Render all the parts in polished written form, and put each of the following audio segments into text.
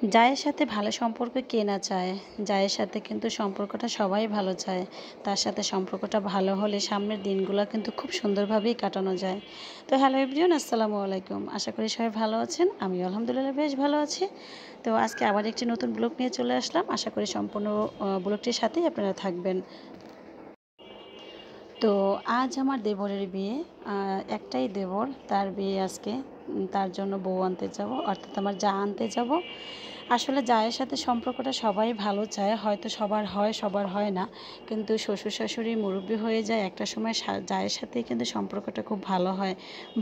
জায়ের সাথে ভালো সম্পর্ক কে না চায়। জায়ের সাথে কিন্তু সম্পর্কটা সবাই ভালো চায়। তার সাথে সম্পর্কটা ভালো হলে সামনের দিনগুলো কিন্তু খুব সুন্দরভাবেই কাটানো যায়। তো হ্যালো এভরিওয়ান, আসসালামু আলাইকুম। আশা করি সবাই ভালো আছেন। আমি আলহামদুলিল্লাহ বেশ ভালো আছি। তো আজকে আবার একটি নতুন ব্লগ নিয়ে চলে আসলাম। আশা করি সম্পূর্ণ ব্লগটির সাথেই আপনারা থাকবেন। তো আজ আমার দেবরের বিয়ে। একটাই দেবর, তার বিয়ে আজকে। তার জন্য বউ আনতে যাব, অর্থাৎ আমার যা আনতে যাব। আসলে জায়ের সাথে সম্পর্কটা সবাই ভালো চায়, হয়তো সবার হয় সবার হয় না, কিন্তু শ্বশুর শাশুড়ি মুরব্বি হয়ে যায় একটা সময় জায়ের সাথে কিন্তু সম্পর্কটা খুব ভালো হয়,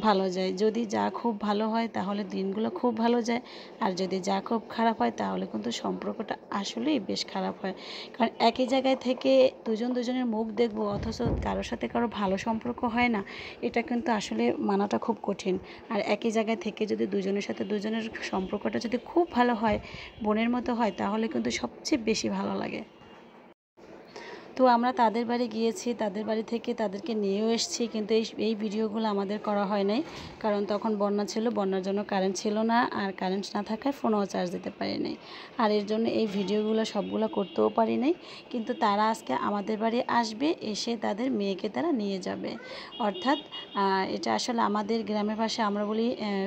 ভালো যায়। যদি যা খুব ভালো হয় তাহলে দিনগুলো খুব ভালো যায়, আর যদি যা খুব খারাপ হয় তাহলে কিন্তু সম্পর্কটা আসলেই বেশ খারাপ হয়। কারণ একই জায়গায় থেকে দুজনের মুখ দেখবো অথচ কারোর সাথে কারো ভালো সম্পর্ক হয় না, এটা কিন্তু আসলে মানাটা খুব কঠিন। আর একই জায়গায় থেকে যদি দুজনের সাথে দুজনের সম্পর্কটা যদি খুব ভালো হয়, বোনের মতো হয়, তাহলে কিন্তু সবচেয়ে বেশি ভালো লাগে। তো আমরা তাদের বাড়ি গিয়েছি, তাদের বাড়ি থেকে তাদেরকে নিয়েও এসেছি, কিন্তু এই ভিডিওগুলো আমাদের করা হয় নাই, কারণ তখন বন্যা ছিল, বন্যার জন্য কারেন্ট ছিল না, আর কারেন্ট না থাকায় ফোনও চার্জ দিতে পারি নাই। আর এর জন্য এই ভিডিওগুলো সবগুলো করতেও পারি নাই। কিন্তু তারা আজকে আমাদের বাড়ি আসবে, এসে তাদের মেয়েকে তারা নিয়ে যাবে। অর্থাৎ এটা আসলে আমাদের গ্রামের ভাষায় আমরা বলি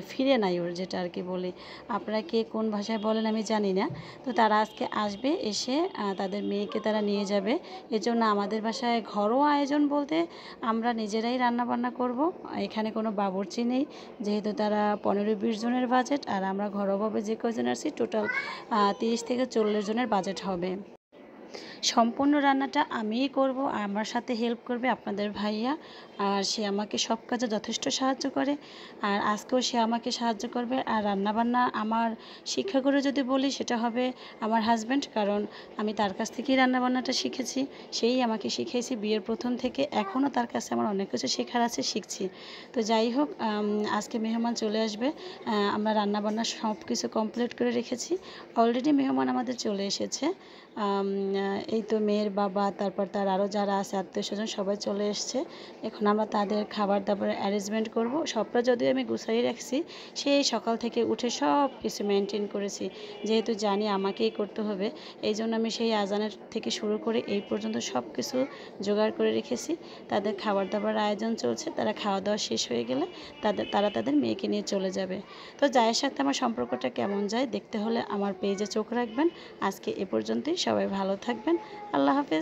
ফিরে নাই ওর, যেটা আর কি বলি। আপনারা কে কোন ভাষায় বলেন আমি জানি না। তো তারা আজকে আসবে, এসে তাদের মেয়েকে তারা নিয়ে যাবে। এজন্য আমাদের বাসায় ঘরোয়া আয়োজন বলতে আমরা নিজেরাই রান্না বান্না করব। এখানে কোনো বাবুর্চি নেই, যেহেতু তারা 15-20 জনের বাজেট, আর আমরা ঘরোয়াভাবে যে কজন আছি টোটাল 30 থেকে 40 জনের বাজেট হবে। সম্পূর্ণ রান্নাটা আমিই করব, আর আমার সাথে হেল্প করবে আপনাদের ভাইয়া। আর সে আমাকে সব কাজে যথেষ্ট সাহায্য করে, আর আজকেও সে আমাকে সাহায্য করবে। আর রান্নাবান্না আমার শিক্ষাগুরু যদি বলি সেটা হবে আমার হাজব্যান্ড, কারণ আমি তার কাছ থেকেই রান্নাবান্নাটা শিখেছি। সেই আমাকে শিখিয়েছে বিয়ের প্রথম থেকে, এখনও তার কাছে আমার অনেক কিছু শেখার আছে, শিখছি। তো যাই হোক, আজকে মেহমান চলে আসবে। আমরা রান্নাবান্না সব কিছু কমপ্লিট করে রেখেছি। অলরেডি মেহমান আমাদের চলে এসেছে। এই তো মেয়ের বাবা, তারপর তার আরও যারা আছে আত্মীয় স্বজন সবাই চলে এসছে। এখন আমরা তাদের খাবার দাবারের অ্যারেঞ্জমেন্ট করব। সবটা যদিও আমি গুছাই রাখছি, সেই সকাল থেকে উঠে সব কিছু মেনটেন করেছি, যেহেতু জানি আমাকেই করতে হবে। এই জন্য আমি সেই আজানের থেকে শুরু করে এই পর্যন্ত সব কিছু জোগাড় করে রেখেছি। তাদের খাবার দাবার আয়োজন চলছে, তারা খাওয়া দাওয়া শেষ হয়ে গেলে তারা তাদের মেয়েকে নিয়ে চলে যাবে। তো জায়ের সাথে আমার সম্পর্কটা কেমন যায় দেখতে হলে আমার পেজে চোখ রাখবেন। আজকে এ পর্যন্তই, সবাই ভালো থাকবেন। আল্লাহ হাফেজ।